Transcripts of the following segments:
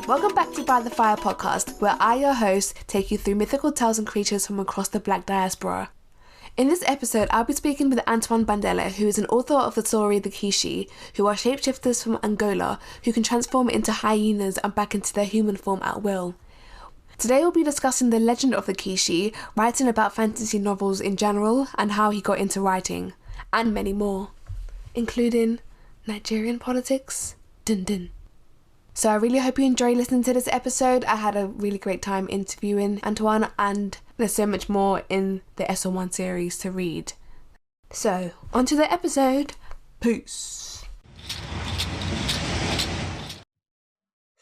Welcome back to By the Fire podcast, where I, your host, take you through mythical tales and creatures from across the Black diaspora. In this episode, I'll be speaking with Antoine Bandele, who is an author of the story The Kishi, who are shapeshifters from Angola who can transform into hyenas and back into their human form at will. Today we'll be discussing the legend of the Kishi, writing about fantasy novels in general, and how he got into writing, and many more, including Nigerian politics. Dun dun. So I really hope you enjoy listening to this episode. I had a really great time interviewing Antoine, and there's so much more in the SO1 series to read. So, on to the episode. Peace.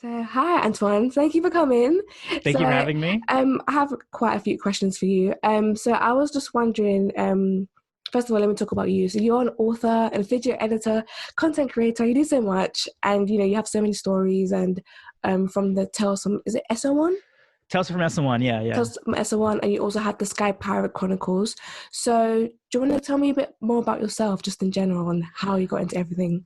So, hi Antoine, thank you for coming. Thank you for having me. I have quite a few questions for you. So I was just wondering, first of all, let me talk about you. So you're an author, a video editor, content creator. You do so much, and you have so many stories. And from the Tales from, is it SO1? Tales from SO1, yeah. Tales from SO1, and you also had the Sky Pirate Chronicles. So do you want to tell me a bit more about yourself, just in general, and how you got into everything?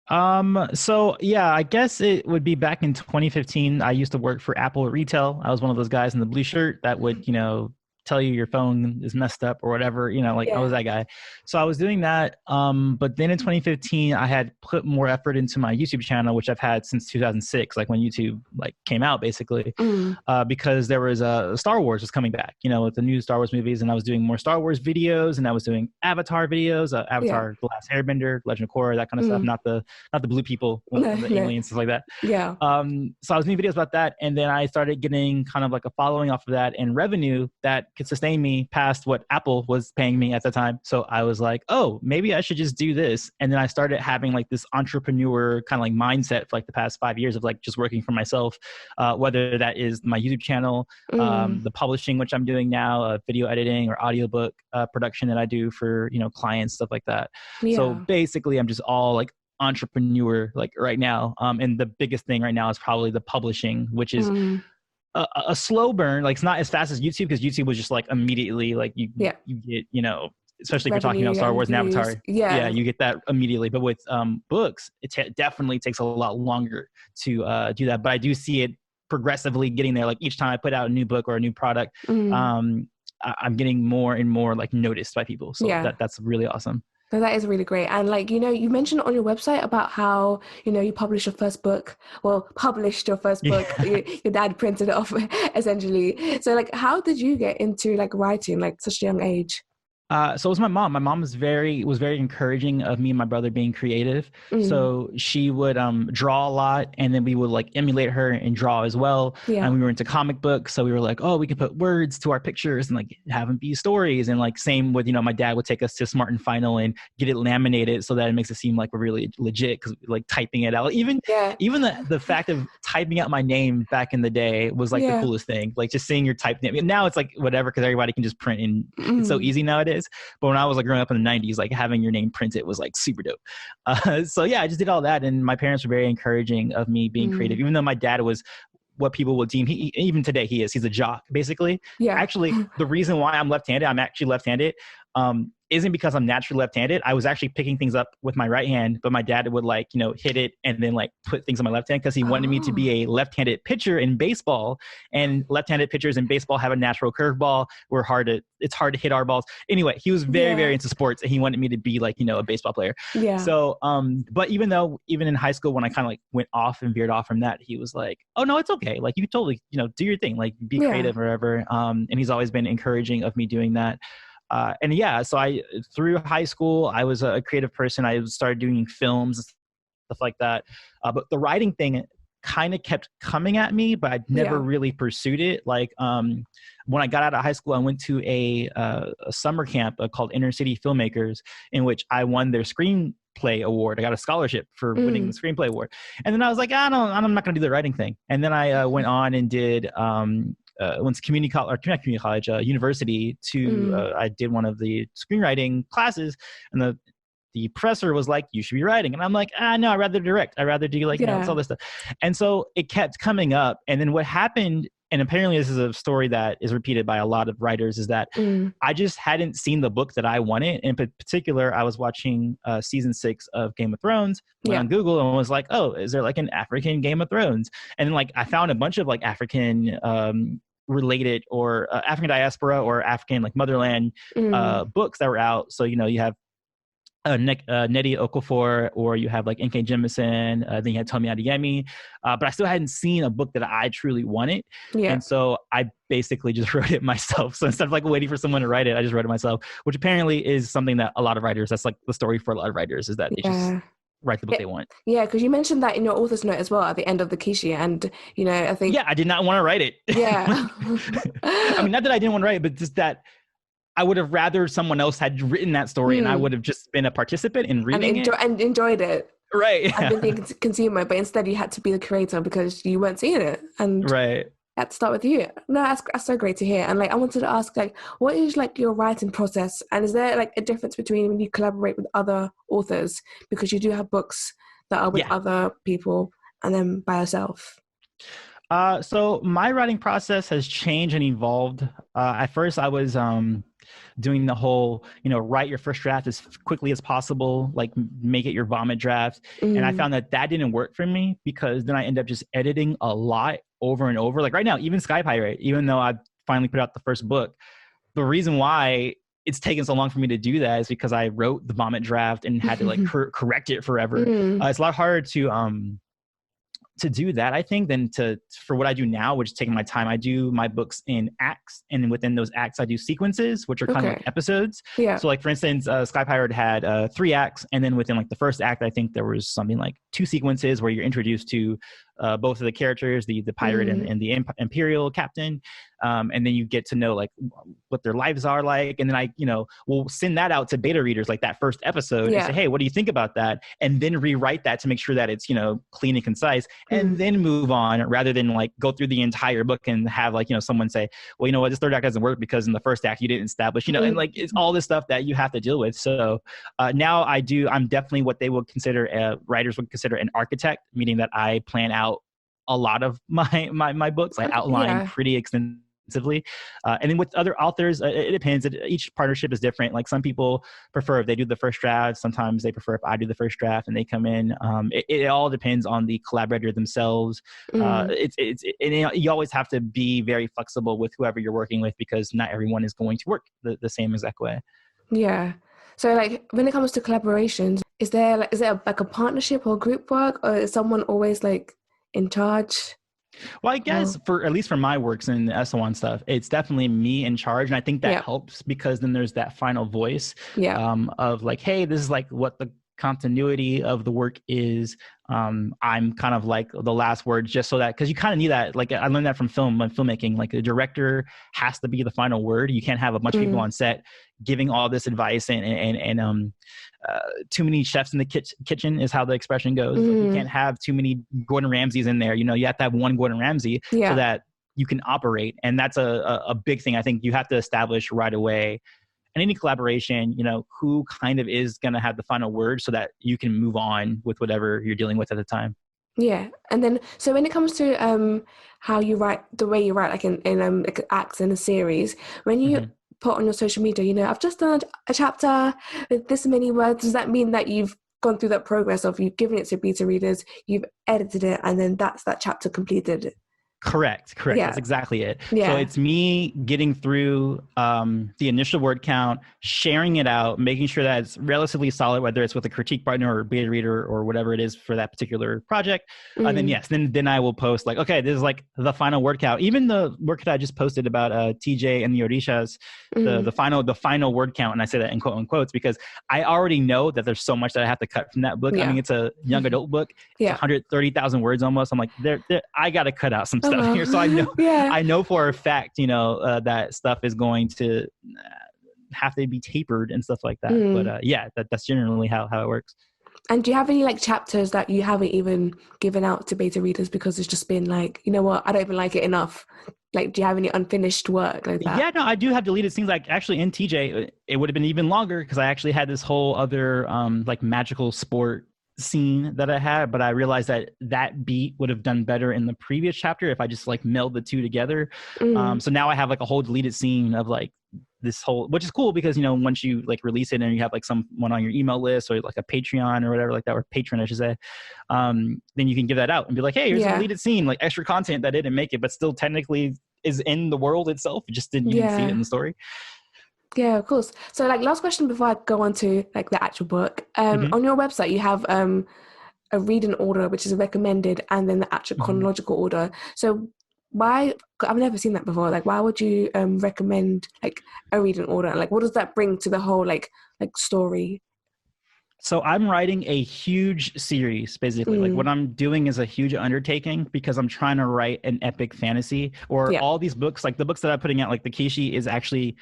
So yeah, I guess it would be back in 2015. I used to work for Apple Retail. I was one of those guys in the blue shirt that would, tell you your phone is messed up or whatever, I was that guy. So I was doing that. But then in 2015, I had put more effort into my YouTube channel, which I've had since 2006, like when YouTube came out basically, because there was Star Wars was coming back, with the new Star Wars movies, and I was doing more Star Wars videos, and I was doing Avatar videos, Avatar, The Last Airbender, Legend of Korra, that kind of stuff, not the blue people, the aliens, stuff like that. Yeah. So I was doing videos about that, and then I started getting kind of like a following off of that and revenue that could sustain me past what Apple was paying me at the time. So I was like, oh, maybe I should just do this. And then I started having this entrepreneur kind of mindset for the past 5 years of just working for myself, whether that is my YouTube channel, the publishing, which I'm doing now, video editing or audiobook production that I do for, clients, stuff like that. Yeah. So basically I'm just all entrepreneur right now. And the biggest thing right now is probably the publishing, which is a slow burn. It's not as fast as YouTube, because YouTube was just immediately you get, especially if you're talking about Star Wars and Avatar. Yeah, you get that immediately. But with books, it definitely takes a lot longer to do that. But I do see it progressively getting there. Each time I put out a new book or a new product, I'm getting more and more noticed by people. So that's really awesome. No, that is really great. And you mentioned on your website about how, you published your first book. Your dad printed it off essentially. So how did you get into writing such a young age? So it was my mom. My mom was very encouraging of me and my brother being creative. So she would draw a lot, and then we would emulate her and draw as well. Yeah. And we were into comic books, so we were oh, we could put words to our pictures and have them be stories. And same with my dad would take us to Smart and Final and get it laminated so that it makes it seem we're really legit, because typing it out. Even the fact of typing out my name back in the day was the coolest thing. Just seeing your typed name. Now it's whatever, because everybody can just print, and it's so easy nowadays. But when I was growing up in the 90s, having your name printed was super dope. So yeah, I just did all that, and my parents were very encouraging of me being creative, even though my dad was what people would deem, even today he's a jock basically. Yeah. Actually, the reason why I'm left-handed, I'm actually left-handed, isn't because I'm naturally left-handed. I was actually picking things up with my right hand, but my dad would hit it and then put things on my left hand, because he wanted me to be a left-handed pitcher in baseball, and left-handed pitchers in baseball have a natural curveball. It's hard to hit our balls. Anyway, he was very into sports, and he wanted me to be a baseball player. Yeah. So, but even in high school, when I kind of went off and veered off from that, he was oh no, it's okay. You totally, do your thing, be creative or whatever. And he's always been encouraging of me doing that. And yeah, so through high school, I was a creative person. I started doing films and stuff like that. But the writing thing kind of kept coming at me, but I never really pursued it. When I got out of high school, I went to a summer camp called Inner City Filmmakers, in which I won their screenplay award. I got a scholarship for winning the screenplay award. And then I was I'm not going to do the writing thing. And then I went on and did went to community college, or not community college, university to, I did one of the screenwriting classes, and the professor was you should be writing. And I'm no, I'd rather direct. I'd rather do all this stuff. And so it kept coming up. And then what happened and apparently this is a story that is repeated by a lot of writers, is that I just hadn't seen the book that I wanted. In particular, I was watching season 6 of Game of Thrones, went on Google and was like, oh, is there like an African Game of Thrones? And then like I found a bunch of like African related or African diaspora or African like motherland books that were out. So, you know, you have Nnedi Okorafor, or you have like N.K. Jemisin, then you had Tomi Adeyemi, but I still hadn't seen a book that I truly wanted, and so I basically just wrote it myself. So instead of like waiting for someone to write it, I just wrote it myself, which apparently is something that a lot of writers, that's like the story for a lot of writers, is that they just write the book they want. Yeah, because you mentioned that in your author's note as well at the end of the Kishi, and you know, I think I did not want to write it. I mean, not that I didn't want to write it, but just that I would have rather someone else had written that story and I would have just been a participant in reading it. And enjoyed it. Right. And been the consumer, but instead you had to be the creator because you weren't seeing it. And right. had to start with you. No, that's so great to hear. And like, I wanted to ask, like, what is like your writing process? And is there like a difference between when you collaborate with other authors? Because you do have books that are with other people and then by yourself. So my writing process has changed and evolved. At first I was doing the whole, you know, write your first draft as quickly as possible, like make it your vomit draft. And I found that didn't work for me, because then I end up just editing a lot over and over. Like right now, even Sky Pirate, even though I finally put out the first book, the reason why it's taken so long for me to do that is because I wrote the vomit draft and had to like correct it forever. It's a lot harder to do that, I think, than for what I do now, which is taking my time. I do my books in acts, and within those acts I do sequences, which are kind of like episodes. So like for instance, Sky Pirate had 3 acts, and then within like the first act, I think there was something like 2 sequences where you're introduced to both of the characters, the pirate and the imperial captain, and then you get to know like what their lives are like, and then I, you know, will send that out to beta readers, like that first episode, and say, hey, what do you think about that? And then rewrite that to make sure that it's, you know, clean and concise, and then move on, rather than like go through the entire book and have like, you know, someone say, well, you know what, this third act doesn't work because in the first act you didn't establish, you know, and like it's all this stuff that you have to deal with. So now I'm definitely what they would consider, writers would consider an architect, meaning that I plan out a lot of my books. I outline pretty extensively, and then with other authors, it depends. Each partnership is different. Like some people prefer if they do the first draft. Sometimes they prefer if I do the first draft and they come in. It all depends on the collaborator themselves. You always have to be very flexible with whoever you're working with, because not everyone is going to work the same exact way. Yeah. So like when it comes to collaborations, is there like a partnership or group work, or is someone always like in charge? Well, I guess for at least for my works and the SO1 stuff, it's definitely me in charge, and I think that helps, because then there's that final voice of like, hey, this is like what the continuity of the work is. I'm kind of like the last word, just so that, because you kind of need that. Like I learned that from filmmaking. Like the director has to be the final word. You can't have a bunch of people on set giving all this advice and too many chefs in the kitchen is how the expression goes. Like you can't have too many Gordon Ramsays in there. You know, you have to have one Gordon Ramsay so that you can operate. And that's a big thing. I think you have to establish right away. And any collaboration, you know, who kind of is going to have the final word, so that you can move on with whatever you're dealing with at the time. Yeah. And then, so when it comes to how you write, the way you write, like in like acts in a series, when you put on your social media, you know, I've just done a chapter with this many words, does that mean that you've gone through that progress of you've given it to beta readers, you've edited it, and then that's that chapter completed? Correct. Yeah. That's exactly it. Yeah. So it's me getting through the initial word count, sharing it out, making sure that it's relatively solid, whether it's with a critique partner or beta reader or whatever it is for that particular project. Then I will post like, okay, this is like the final word count. Even the word count I just posted about TJ and the Orishas, the final word count, and I say that in quote unquotes because I already know that there's so much that I have to cut from that book. I mean, it's a young adult book. It's 130,000 words almost. I'm like, I got to cut out some stuff here, so I know I know for a fact, you know, that stuff is going to have to be tapered and stuff like that. But that's generally how it works. And do you have any like chapters that you haven't even given out to beta readers because it's just been like, you know what, I don't even like it enough? Like, do you have any unfinished work like that? Yeah, no, I do have deleted things. Like actually in TJ, it would have been even longer because I actually had this whole other like magical sport scene that I had, but I realized that beat would have done better in the previous chapter if I just like meld the two together. So now I have like a whole deleted scene of like this whole, which is cool because, you know, once you like release it and you have like someone on your email list or like a Patreon or whatever like that, or patron, I should say, then you can give that out and be like, hey, here's a deleted scene, like extra content that didn't make it, but still technically is in the world itself. You didn't see it in the story. Yeah, of course. So like last question before I go on to like the actual book. On your website you have a reading order, which is recommended, and then the actual chronological order. So why, I've never seen that before, like why would you recommend like a reading order? Like what does that bring to the whole like story? So I'm writing a huge series, basically. Like what I'm doing is a huge undertaking because I'm trying to write an epic fantasy, or all these books, like the books that I'm putting out, like the Kishi is actually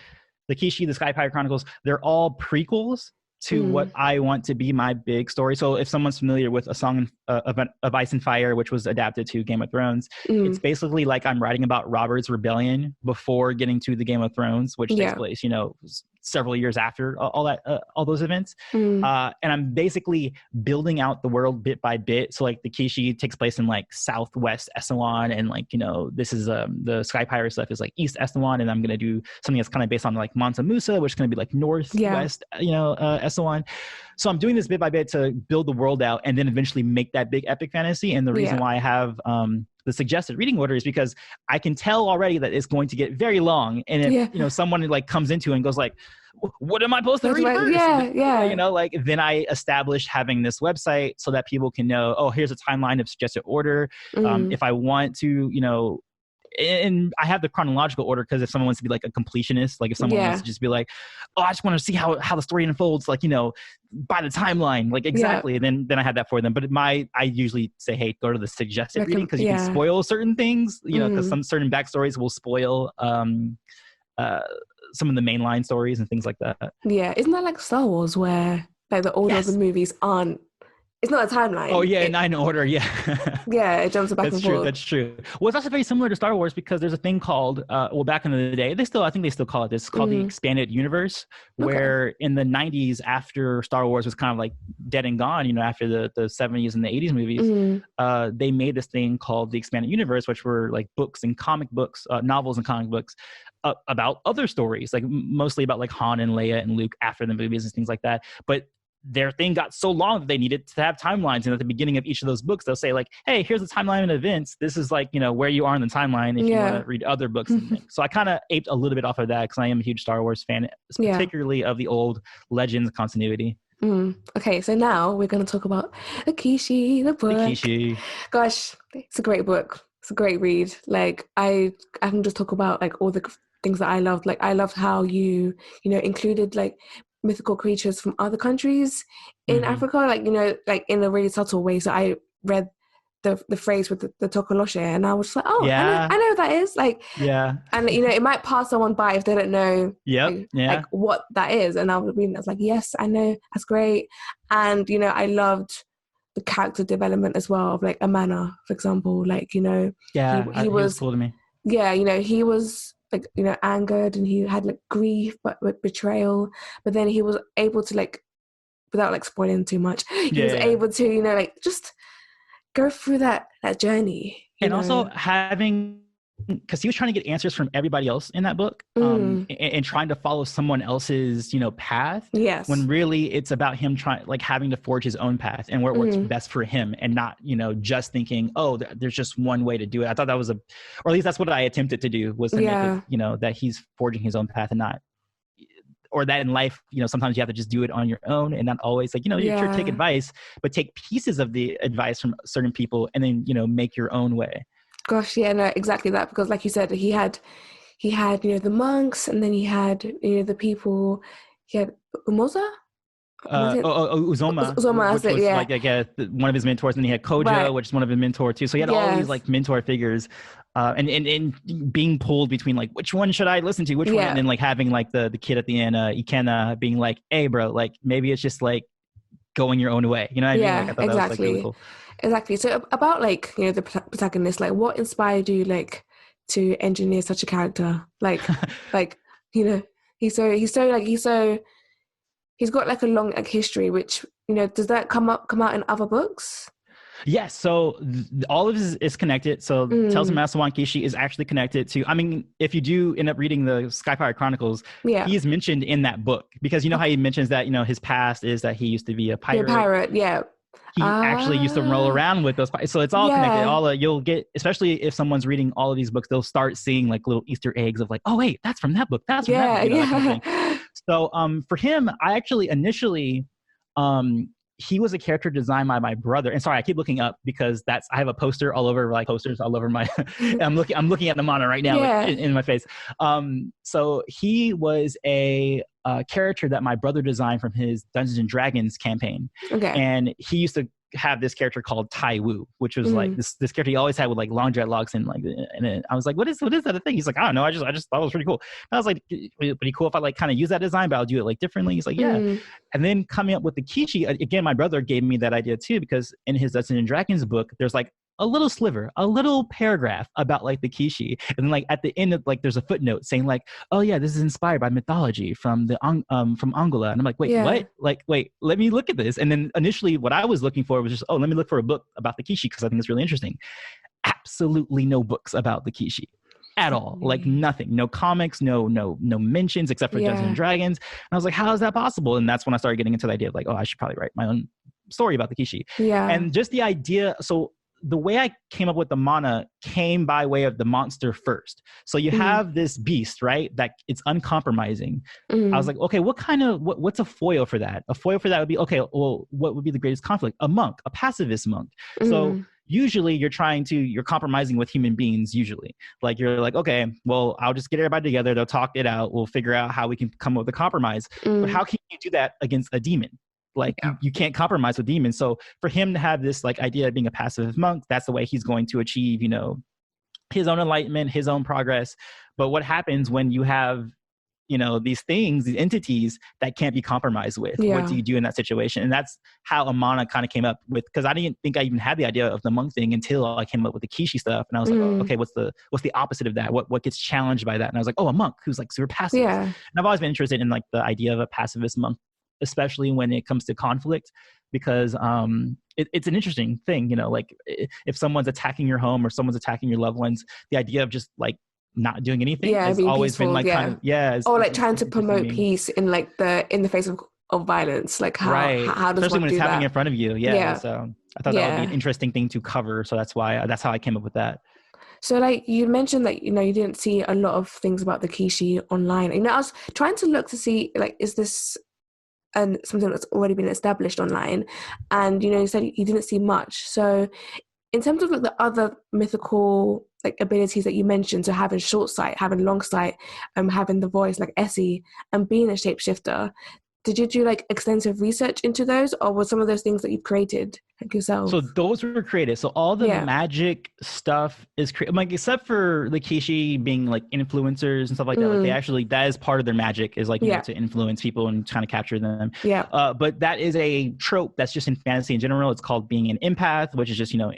the Kishi, the Sky Pirate Chronicles, they're all prequels to what I want to be my big story. So if someone's familiar with A Song of Ice and Fire, which was adapted to Game of Thrones, it's basically like I'm writing about Robert's rebellion before getting to the Game of Thrones, which takes place, you know, several years after all those events. And I'm basically building out the world bit by bit. So like the Kishi takes place in like Southwest Essalon, and like, you know, this is the Sky Pirate stuff is like East Essalon, and I'm going to do something that's kind of based on like Mansa Musa, which is going to be like Northwest, you know, Essalon. So I'm doing this bit by bit to build the world out and then eventually make that big epic fantasy. And the reason why I have the suggested reading order is because I can tell already that it's going to get very long. And if, you know, someone like comes into it and goes like, what am I supposed to read first? You know, like then I established having this website so that people can know, oh, here's a timeline of suggested order. If I want to, you know, and I have the chronological order because if someone wants to be like a completionist, like if someone wants to just be like, oh, I just want to see how the story unfolds, like, you know, by the timeline, like exactly. And then I had that for them. But I usually say, hey, go to the suggested reading because you can spoil certain things, you know, because some certain backstories will spoil some of the mainline stories and things like that. Yeah. Isn't that like Star Wars where like the order of the movies aren't, it's not a timeline. Oh yeah, not in order. Yeah, it jumps back and forth. That's true. Well, it's also very similar to Star Wars because there's a thing called, well, back in the day, I think they still call it this. It's called the expanded universe, where in the 90s, after Star Wars was kind of like dead and gone, you know, after the 70s and the 80s movies, they made this thing called the expanded universe, which were like books and comic books, novels and comic books about other stories, like mostly about like Han and Leia and Luke after the movies and things like that. But their thing got so long that they needed to have timelines. And at the beginning of each of those books, they'll say like, hey, here's the timeline of events. This is like, you know, where you are in the timeline if you want to read other books and things. So I kind of aped a little bit off of that because I am a huge Star Wars fan, particularly of the old Legends continuity. Okay, so now we're going to talk about the Kishi, the book. The Kishi. Gosh, it's a great book. It's a great read. Like I can just talk about like all the things that I loved. Like I loved how you know, included like mythical creatures from other countries in Africa, like, you know, like in a really subtle way. So I read the phrase with the Tokoloshe and I was just like, oh, I know what that is. Like, and you know, it might pass someone by if they don't know like what that is. And I was reading, I was like, yes, I know, that's great. And, you know, I loved the character development as well of like Amana, for example, like, you know, he was cool to me. Yeah, you know, he was like, you know, angered and he had like grief, but with betrayal. But then he was able to like, without like spoiling too much, he was able to, you know, like just go through that journey. And also having, because he was trying to get answers from everybody else in that book, and trying to follow someone else's, you know, path. Yes. When really it's about him having to forge his own path and where it works best for him, and not, you know, just thinking, oh, there's just one way to do it. I thought that was or at least that's what I attempted to do, was to make it, you know, that he's forging his own path and not, or that in life, you know, sometimes you have to just do it on your own and not always like, you know, you sure take advice, but take pieces of the advice from certain people and then, you know, make your own way. Gosh, yeah, no, exactly that. Because like you said, he had, you know, the monks, and then he had, you know, the people, he had Umoza? Uzoma, which was like one of his mentors, and he had Kojo, which is one of his mentors too. So he had all these like mentor figures, and being pulled between like, which one should I listen to, which one, and then like having like the kid at the end, Ikena, being like, hey bro, like maybe it's just like going your own way, you know what I mean? Like, I thought that was like really cool. Exactly. So about like, you know, the protagonist, like what inspired you like to engineer such a character? Like, like, you know, he's so he's got like a long like history, which, you know, does that come out in other books? Yes, so all of this is connected. So Tales of Master Kishi is actually connected to, I mean, if you do end up reading the Skyfire Chronicles, he is mentioned in that book, because you know how he mentions that, you know, his past is that he used to be a pirate. Be a pirate, yeah. He actually used to roll around with those. So it's all connected. You'll get, especially if someone's reading all of these books, they'll start seeing like little Easter eggs of like, oh wait, that's from that book. That's from that book. You know, that kind of thing. So for him, I actually initially, he was a character designed by my brother. And sorry, I keep looking up because I have a poster all over, like posters all over my, I'm looking at the monitor right now, like, in my face. So he was a character that my brother designed from his Dungeons and Dragons campaign. Okay. And he used to have this character called Tai Wu, which was like this character he always had with like long dreadlocks, and like, and I was like, what is that thing? He's like, I don't know, I just thought it was pretty cool. And I was like, pretty cool if I like kind of use that design, but I'll do it like differently. He's like, yeah. And then coming up with the Kishi, again, my brother gave me that idea too, because in his Dungeons and Dragons book, there's like a little sliver, a little paragraph about like the Kishi, and then like at the end of like there's a footnote saying like, oh yeah, this is inspired by mythology from from Angola. And I'm like, wait, what? Like, wait, let me look at this. And then initially what I was looking for was just, let me look for a book about the Kishi because I think it's really interesting. Absolutely no books about the Kishi at all. Like nothing, no comics, no mentions except for Dungeons and Dragons. And I was like, how is that possible? And that's when I started getting into the idea of like, oh, I should probably write my own story about the Kishi. And just the idea. So the way I came up with the mana came by way of the monster first. So you have this beast, right? That it's uncompromising. I was like, okay, what's a foil for that? A foil for that would be, okay, well, what would be the greatest conflict? A monk, a pacifist monk. So usually you're compromising with human beings usually. Like you're like, okay, well, I'll just get everybody together. They'll talk it out. We'll figure out how we can come up with a compromise. But how can you do that against a demon? Like you can't compromise with demons. So for him to have this like idea of being a pacifist monk, that's the way he's going to achieve, you know, his own enlightenment, his own progress. But what happens when you have, you know, these things, these entities that can't be compromised with? What do you do in that situation? And that's how Amana kind of came up with, because I didn't think I even had the idea of the monk thing until I came up with the Kishi stuff. And I was like, oh, okay, what's the opposite of that? What gets challenged by that? And I was like, oh, a monk who's like super passive. And I've always been interested in like the idea of a pacifist monk, especially when it comes to conflict, because it's an interesting thing, you know, like if someone's attacking your home or someone's attacking your loved ones, the idea of just like not doing anything has always peaceful, been like kind of or like trying to promote peace in like in the face of violence, like how does especially one when do it's happening that? in front of you. So I thought that would be an interesting thing to cover, so that's how I came up with that. So like you mentioned that, you know, you didn't see a lot of things about the Kishi online. You know, I was trying to look to see like, is this and something that's already been established online? And, you know, you said you didn't see much. So in terms of like the other mythical like abilities that you mentioned, so having short sight, having long sight, having the voice like Essie, and being a shapeshifter, did you do like extensive research into those, or were some of those things that you've created like yourself? So those were created. So all the magic stuff is created, like except for the Kishi being like influencers and stuff like that. Like they actually, that is part of their magic, is like you know, to influence people and trying to capture them. But that is a trope that's just in fantasy in general. It's called being an empath, which is just, you know,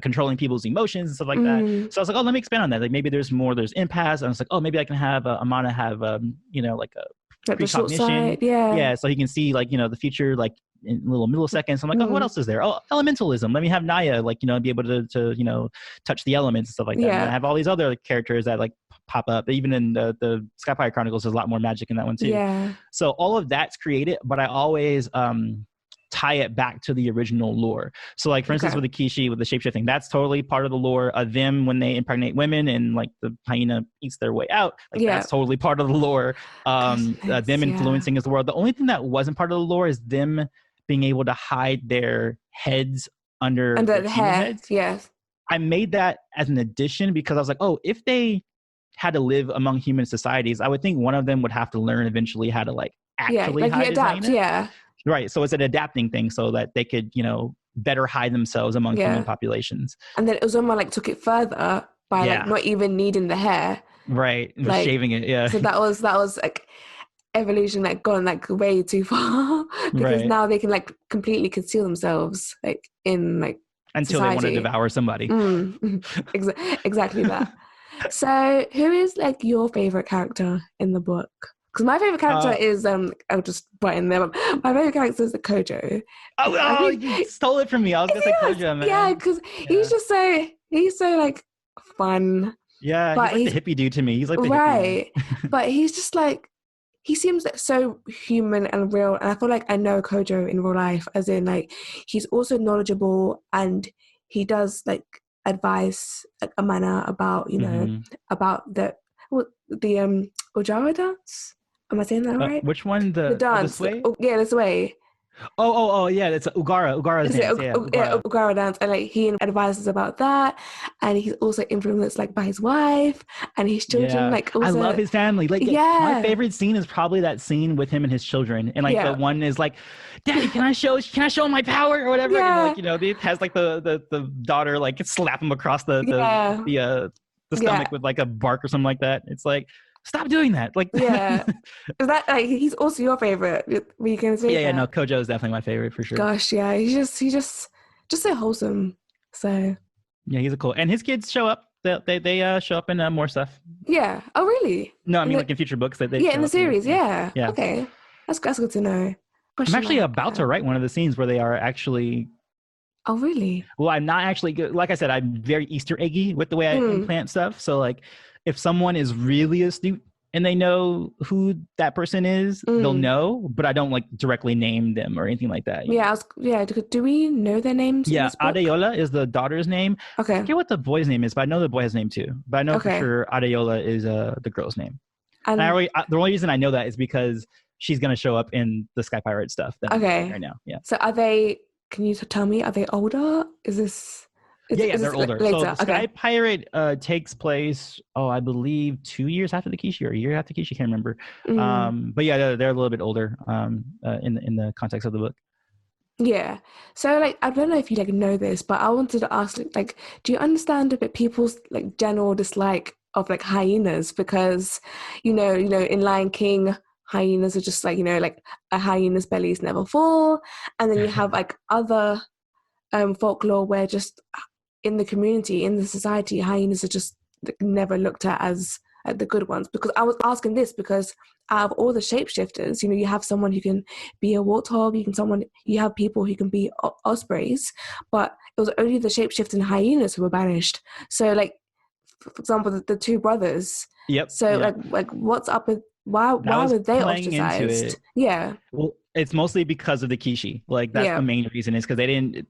controlling people's emotions and stuff like that. So I was like, oh, let me expand on that. Like maybe there's empaths. And I was like, oh, maybe I can have Amana have you know, like a precognition. So he can see like, you know, the future like in little milliseconds. So I'm like, oh, what else is there? Oh, elementalism. Let me have Naya like, you know, be able to you know, touch the elements and stuff like that. And I have all these other characters that like pop up. Even in the Skyfire Chronicles, there's a lot more magic in that one too. So all of that's created, but I always tie it back to the original lore. So like for instance with the Kishi, with the shapeshifting, that's totally part of the lore of them when they impregnate women and like the hyena eats their way out, like that's totally part of the lore. Them influeing the world. The only thing that wasn't part of the lore is them being able to hide their heads under the hair heads. I made that as an addition because I was like, oh, if they had to live among human societies, I would think one of them would have to learn eventually how to like actually like hide you adapt, his hyena. Right. So it's an adapting thing so that they could, you know, better hide themselves among human populations. And then Uzuma like took it further by like not even needing the hair. Right. Just like, shaving it. So that was like evolution like gone like way too far because now they can like completely conceal themselves like in like until society. They want to devour somebody. Exactly that. So who is like your favorite character in the book? Because my favorite character is I'll just put in there. My favorite character is the Kojo. You stole it from me. I was gonna say Kojo, man. Yeah, because he's so like fun. Yeah, but he's like the hippie dude to me. He's like the right, hippie but he's just like, he seems like so human and real. And I feel like I know Kojo in real life, as in like he's also knowledgeable and he does like advise like Amana about, you know, about the Ojara dance. Am I saying that right? Which one? The dance. Yeah, this way. Yeah, it's Ugara's dance. Ugara dance, and like he advises about that, and he's also influenced like by his wife and his children. Yeah. Like also, I love his family. Like my favorite scene is probably that scene with him and his children, and like the one is like, "Daddy, can I show my power or whatever?" Yeah. And like, you know, it has like the daughter like slap him across the stomach with like a bark or something like that. It's like, stop doing that. Like, yeah. Is that like he's also your favorite? Were you gonna say? Yeah, no, Kojo is definitely my favorite for sure. Gosh, yeah, he's just so wholesome. So yeah, he's a cool, and his kids show up. They show up in more stuff. Yeah. Oh, really? No, I mean like in future books that they. Yeah, in the series. Yeah. Okay, that's good to know. I'm actually about to write one of the scenes where they are actually. Oh, really? Well, I'm not actually good. Like I said, I'm very Easter eggy with the way I implant stuff. So like, if someone is really astute and they know who that person is, they'll know, but I don't like directly name them or anything like that. Yeah, do we know their names? Yeah, Adeola is the daughter's name. Okay. I forget what the boy's name is, but I know the boy has a name too. But I know for sure Adeola is the girl's name. And the only reason I know that is because she's going to show up in the Sky Pirate stuff that I'm doing right now. Yeah. So can you tell me, are they older? Is this... they're older. Later. So the Sky Pirate takes place, I believe 2 years after the Kishi or a year after Kishi, can't remember. But yeah, they're a little bit older in the context of the book. Yeah. So like, I don't know if you like know this, but I wanted to ask, like, do you understand a bit people's like general dislike of like hyenas? Because you know, in Lion King, hyenas are just like, you know, like a hyena's belly is never full, and then you have like other folklore where just in the community, in the society, hyenas are just never looked at as the good ones. Because I was asking this because out of all the shapeshifters, you know, you have someone who can be a warthog, you have people who can be ospreys, but it was only the shapeshifting hyenas who were banished. So like, for example, the two brothers. Yep. So like what's up with why were they ostracized? Yeah. Well, it's mostly because of the Kishi. Like that's the main reason, is because they didn't.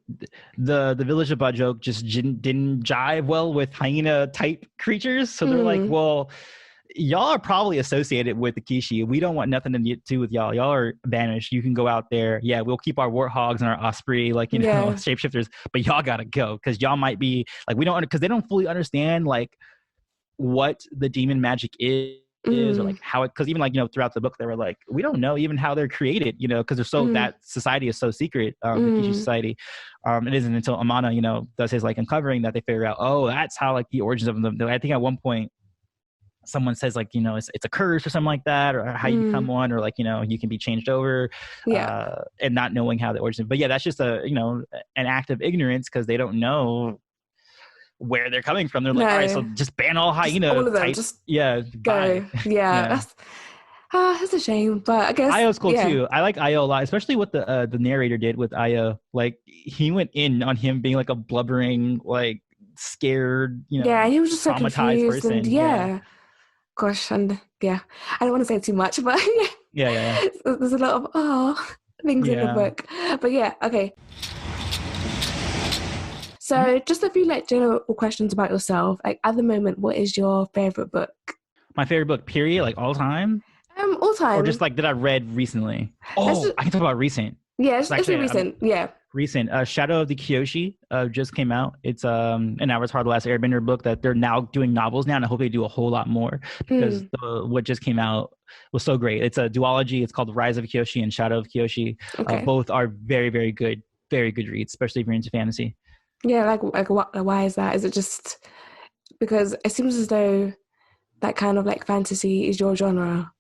The village of Bajok just didn't jive well with hyena type creatures. So they're like, well, y'all are probably associated with the Kishi. We don't want nothing to do with y'all. Y'all are banished. You can go out there. Yeah, we'll keep our warthogs and our osprey, like, you know, shapeshifters. But y'all gotta go because y'all might be like, we don't, because they don't fully understand like what the demon magic is or like how it, because even like, you know, throughout the book they were like, we don't know even how they're created, you know, because they're so that society is so secret, the Kishi society. It isn't until Amana, you know, does his like uncovering that they figure out, oh, that's how like the origins of them. I think at one point someone says like, you know, it's a curse or something like that, or how you become one, or like, you know, you can be changed over, and not knowing how the origin. But yeah, that's just a, you know, an act of ignorance because they don't know where they're coming from. They're like, all right, so just ban all hyena. All of them, type. Just go. Bye. Yeah. That's a shame, but I guess Io's cool too. I like Io a lot, especially what the narrator did with Io. Like he went in on him being like a blubbering, like scared, you know, he was just so traumatized person. And, gosh, and I don't want to say too much, but there's a lot of things in the book, but okay. So just a few like general questions about yourself. Like at the moment, what is your favorite book? My favorite book, period, like all time? All time. Or just like that I read recently? I can talk about recent. Yeah, it's recent. Recent. Shadow of the Kyoshi just came out. It's an Avatar: The Last Airbender book that they're now doing novels now, and I hope they do a whole lot more because what just came out was so great. It's a duology. It's called The Rise of Kyoshi and Shadow of Kyoshi. Both are very, very good reads, especially if you're into fantasy. Yeah, like why is that? Is it just because it seems as though that kind of like fantasy is your genre?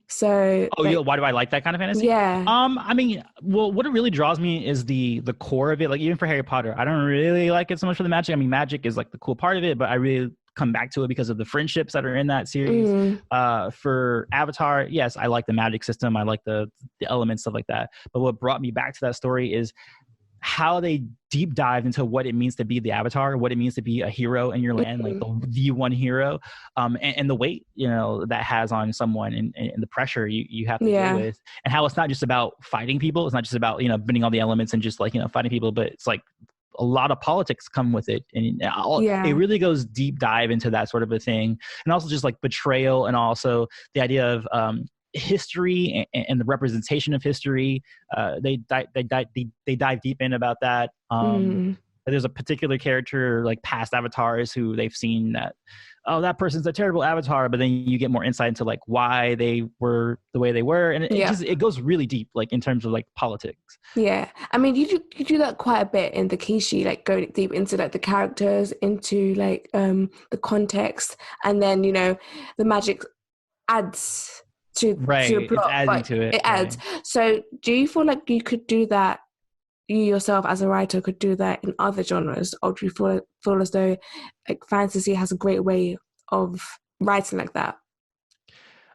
So why do I like that kind of fantasy? I mean, well, what it really draws me is the core of it. Like even for Harry Potter, I don't really like it so much for the magic. I mean, magic is like the cool part of it, but I really come back to it because of the friendships that are in that series. For Avatar, yes, I like the magic system. I like the elements, stuff like that. But what brought me back to that story is how they deep dived into what it means to be the Avatar, what it means to be a hero in your land, like the one hero, and the weight, that has on someone, and the pressure you have to deal with, and how it's not just about fighting people. It's not just about, bending all the elements and just like, fighting people, but it's like a lot of politics come with it. And it really goes deep dive into that sort of a thing. And also just like betrayal, and also the idea of, history and the representation of history. They dive deep in about that. There's a particular character, like past avatars, who they've seen that, oh, that person's a terrible avatar, but then you get more insight into like why they were the way they were, and it goes really deep, like in terms of like politics. Yeah, I mean, you do that quite a bit in the Kishi, like going deep into like the characters, into like the context, and then the magic adds to the plot, it's adding to it. It adds. So do you feel like you could do that, you yourself as a writer could do that in other genres, or do you feel as though like fantasy has a great way of writing like that?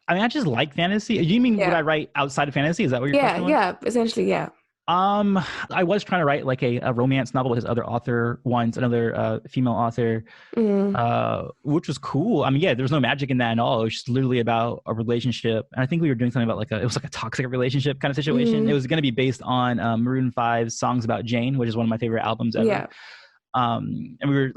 I mean, I just like fantasy. You mean would I write outside of fantasy? Is that what your question was? Yeah, essentially, yeah. I was trying to write like a romance novel with his other author once, another female author, which was cool. I mean, there was no magic in that at all. It was just literally about a relationship. And I think we were doing something about it was like a toxic relationship kind of situation. It was going to be based on Maroon 5's Songs About Jane, which is one of my favorite albums ever. Yeah. And we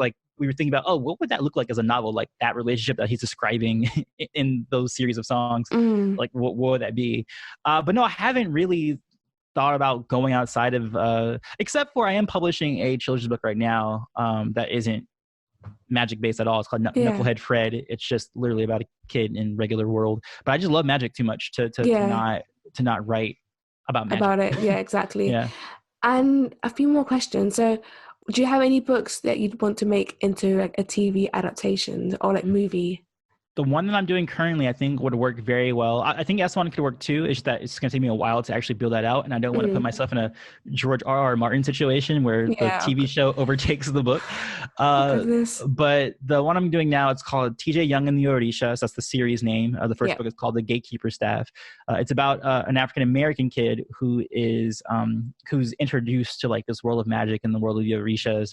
were thinking about, oh, what would that look like as a novel? Like that relationship that he's describing in those series of songs. Like what would that be? But no, I haven't really thought about going outside of, except for I am publishing a children's book right now that isn't magic based at all. It's called Knucklehead Fred. It's just literally about a kid in regular world. But I just love magic too much to not write about magic. About it, yeah, exactly. Yeah. And a few more questions. So, do you have any books that you'd want to make into like a TV adaptation or like movie? The one that I'm doing currently, I think would work very well. I think S1 could work too. It's just that it's going to take me a while to actually build that out. And I don't want to put myself in a George R.R. Martin situation where the TV show overtakes the book. But the one I'm doing now, it's called TJ Young and the Orishas. That's the series name. The first book is called The Gatekeeper Staff. It's about an African-American kid who is who's introduced to like this world of magic and the world of the Orishas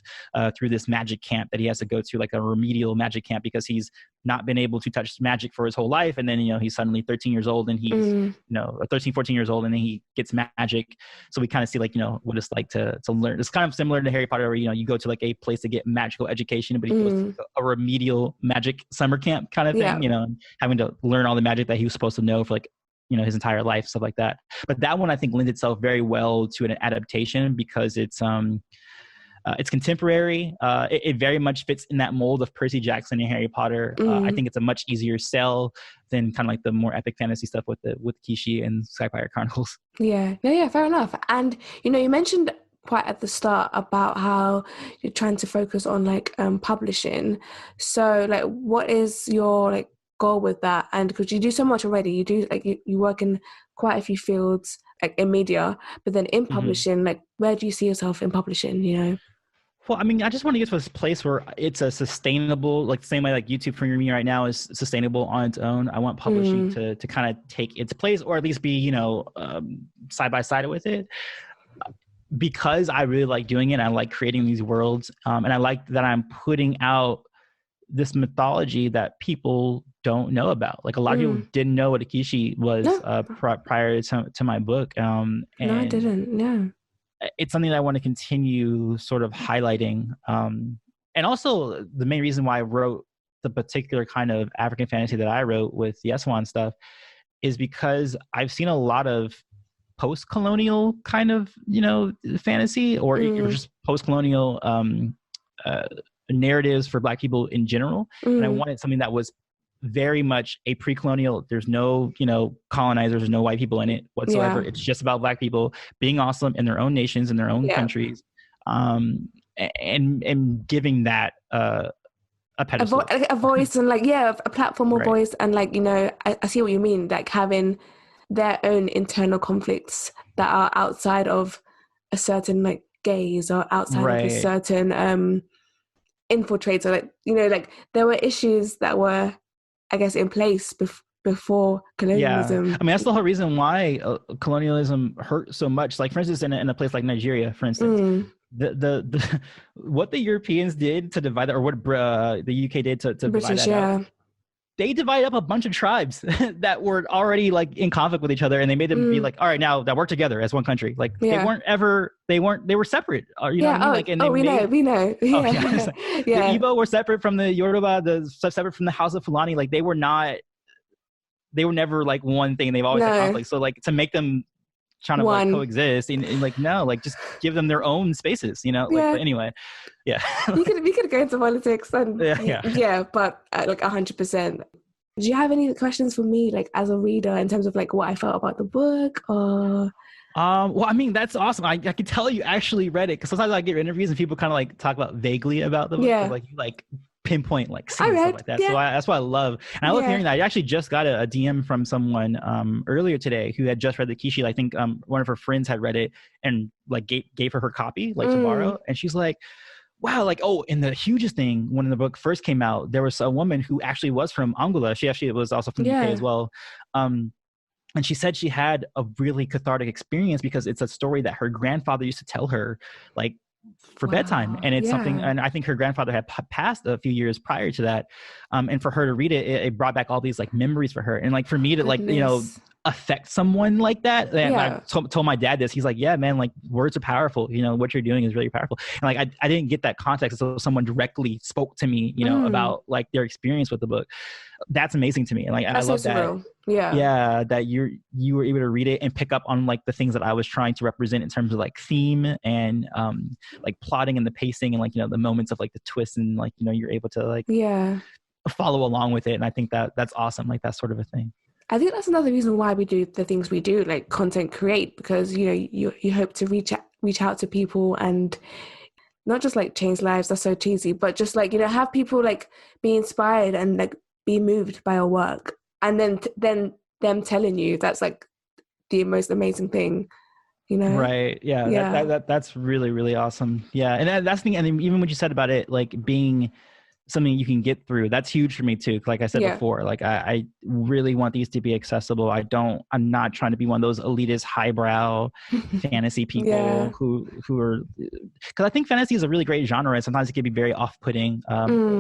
through this magic camp that he has to go to, like a remedial magic camp, because he's not been able to touch magic for his whole life. And then, he's suddenly 13 years old and he's, 13, 14 years old, and then he gets magic. So we kind of see like, what it's like to learn. It's kind of similar to Harry Potter where, you go to like a place to get magical education, but he goes to a remedial magic summer camp kind of thing, having to learn all the magic that he was supposed to know for like, his entire life, stuff like that. But that one I think lends itself very well to an adaptation because it's contemporary. It very much fits in that mold of Percy Jackson and Harry Potter. I think it's a much easier sell than kind of like the more epic fantasy stuff with Kishi and Skyfire Chronicles. Yeah, fair enough. And you mentioned quite at the start about how you're trying to focus on like publishing. So like, what is your like goal with that? And because you do so much already, you do like you work in quite a few fields like in media, but then in publishing, like where do you see yourself in publishing? Well, I mean, I just want to get to this place where it's a sustainable, like the same way like YouTube for me right now is sustainable on its own. I want publishing to kind of take its place, or at least be, side by side with it. Because I really like doing it. I like creating these worlds. And I like that I'm putting out this mythology that people don't know about. Like a lot of people didn't know what a Kishi was prior to my book. No, I didn't. Yeah. It's something that I want to continue sort of highlighting. And also the main reason why I wrote the particular kind of African fantasy that I wrote with the Eswan stuff is because I've seen a lot of post-colonial kind of, fantasy or just post-colonial narratives for Black people in general. And I wanted something that was very much a pre-colonial. There's no, colonizers, there's no white people in it whatsoever. It's just about Black people being awesome in their own nations, in their own countries, and giving that a pedestal, a voice, and like a platform or voice, and like I see what you mean, like having their own internal conflicts that are outside of a certain like gaze or outside of a certain infiltrates, or like, you know, like there were issues that were, I guess, in place before colonialism. I mean, that's the whole reason why colonialism hurt so much. Like, for instance, in a place like Nigeria, for instance, the what the Europeans did to divide that, or what the UK did to divide that up, they divided up a bunch of tribes that were already like in conflict with each other, and they made them be like, all right, now that work together as one country. Like they were separate. You know what I mean? Like, and we know. Yeah. The Igbo were separate from the Yoruba, separate from the House of Fulani. Like they were never like one thing. They've always had conflict. So like to make them trying to like coexist and like, no, like just give them their own spaces, you know? Like, but anyway, we could go into politics and but like 100%. Do you have any questions for me, like as a reader, in terms of like what I felt about the book, or? Well, I mean, that's awesome. I can tell you actually read it, because sometimes I get interviews and people kind of like talk about vaguely about the book. So, like you like pinpoint like scenes, stuff like that. So that's what I love, and I love hearing that. I actually just got a DM from someone earlier today who had just read the Kishi. I think one of her friends had read it and like gave her copy like to borrow, and she's like, wow, like, oh, and the hugest thing, when the book first came out, there was a woman who actually was from Angola. She actually was also from the UK as well. And she said she had a really cathartic experience because it's a story that her grandfather used to tell her, like, for bedtime. And it's something, and I think her grandfather had passed a few years prior to that. And for her to read it, it brought back all these like memories for her. And like for me to like, you know, affect someone like that. And I told my dad this. He's like, yeah, man, like words are powerful. You know, what you're doing is really powerful. And like, I didn't get that context. So someone directly spoke to me, you know, about like their experience with the book. That's amazing to me. And like, I love that. That you were able to read it and pick up on like the things that I was trying to represent in terms of like theme and like plotting and the pacing and like, you know, the moments of like the twists, and like, you know, you're able to like follow along with it. And I think that that's awesome. Like that sort of a thing. I think that's another reason why we do the things we do, like content create, because, you know, you hope to reach out to people and not just like change lives. That's so cheesy, but just like, you know, have people like be inspired and like be moved by your work, and then them telling you that's like the most amazing thing, you know? Right. Yeah. That's really, really awesome. Yeah. And that's the thing. And even what you said about it, like being something you can get through, that's huge for me too. Like I said before, like I really want these to be accessible. I'm not trying to be one of those elitist highbrow fantasy people who are, because I think fantasy is a really great genre, and sometimes it can be very off-putting.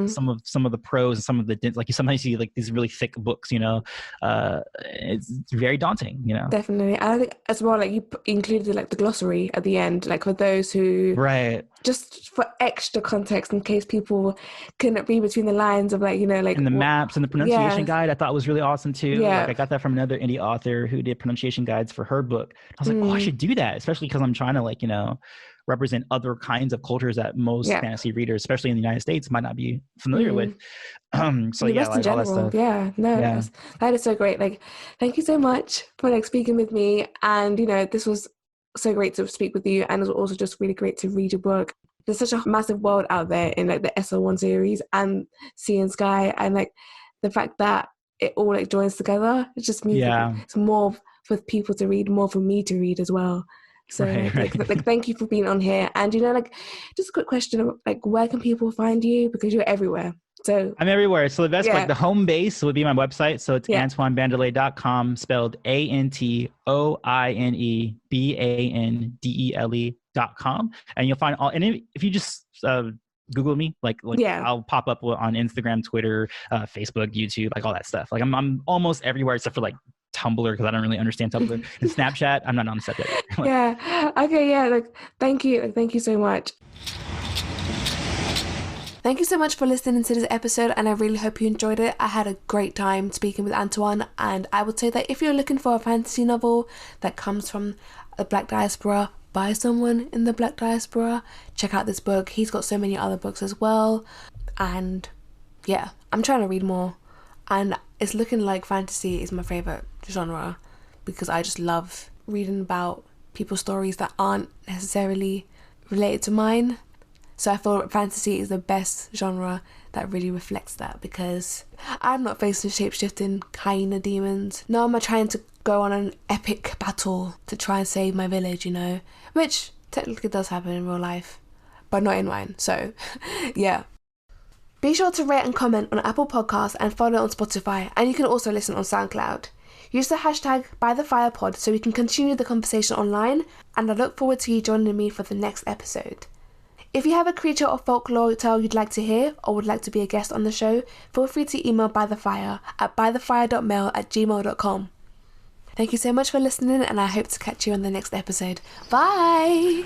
Some of the prose and some of the, like, you sometimes see like these really thick books, you know, it's very daunting, you know. Definitely. And I think as well, like you included like the glossary at the end, like for those who just for extra context, in case people couldn't read between the lines of like, you know, like, and the maps and the pronunciation guide I thought was really awesome too. Like I got that from another indie author who did pronunciation guides for her book. I was like, oh, I should do that, especially because I'm trying to, like, you know, represent other kinds of cultures that most fantasy readers, especially in the United States, might not be familiar with. So the rest in general, all that stuff. That is so great. Like, thank you so much for like speaking with me, and you know, this was so great to speak with you, and it was also just really great to read your book. There's such a massive world out there in like the SL1 series and Sea and Sky, and like the fact that it all like joins together, it just means like, it's more for people to read, more for me to read as well. So like thank you for being on here. And you know, like, just a quick question, like, where can people find you, because you're everywhere? So I'm everywhere. So the best, like the home base would be my website. So it's AntoineBandele.com, spelled ANTOINEBANDELE.com. And you'll find all, and if you just Google me, like I'll pop up on Instagram, Twitter, Facebook, YouTube, like all that stuff. Like I'm almost everywhere except for like Tumblr, because I don't really understand Tumblr, and Snapchat. I'm not on the subject. Like, thank you so much. Thank you so much for listening to this episode, and I really hope you enjoyed it. I had a great time speaking with Antoine, and I would say that if you're looking for a fantasy novel that comes from the Black diaspora by someone in the Black diaspora, check out this book. He's got so many other books as well, and I'm trying to read more, and it's looking like fantasy is my favourite genre, because I just love reading about people's stories that aren't necessarily related to mine. So I feel fantasy is the best genre that really reflects that, because I'm not facing shape-shifting hyena demons. No, I'm trying to go on an epic battle to try and save my village, you know, which technically does happen in real life, but not in mine. So Be sure to rate and comment on Apple Podcasts and follow on Spotify, and you can also listen on SoundCloud. Use the hashtag #ByTheFirePod so we can continue the conversation online, and I look forward to you joining me for the next episode. If you have a creature or folklore tale you'd like to hear or would like to be a guest on the show, feel free to email By The Fire at bythefire.mail@gmail.com. Thank you so much for listening, and I hope to catch you on the next episode. Bye!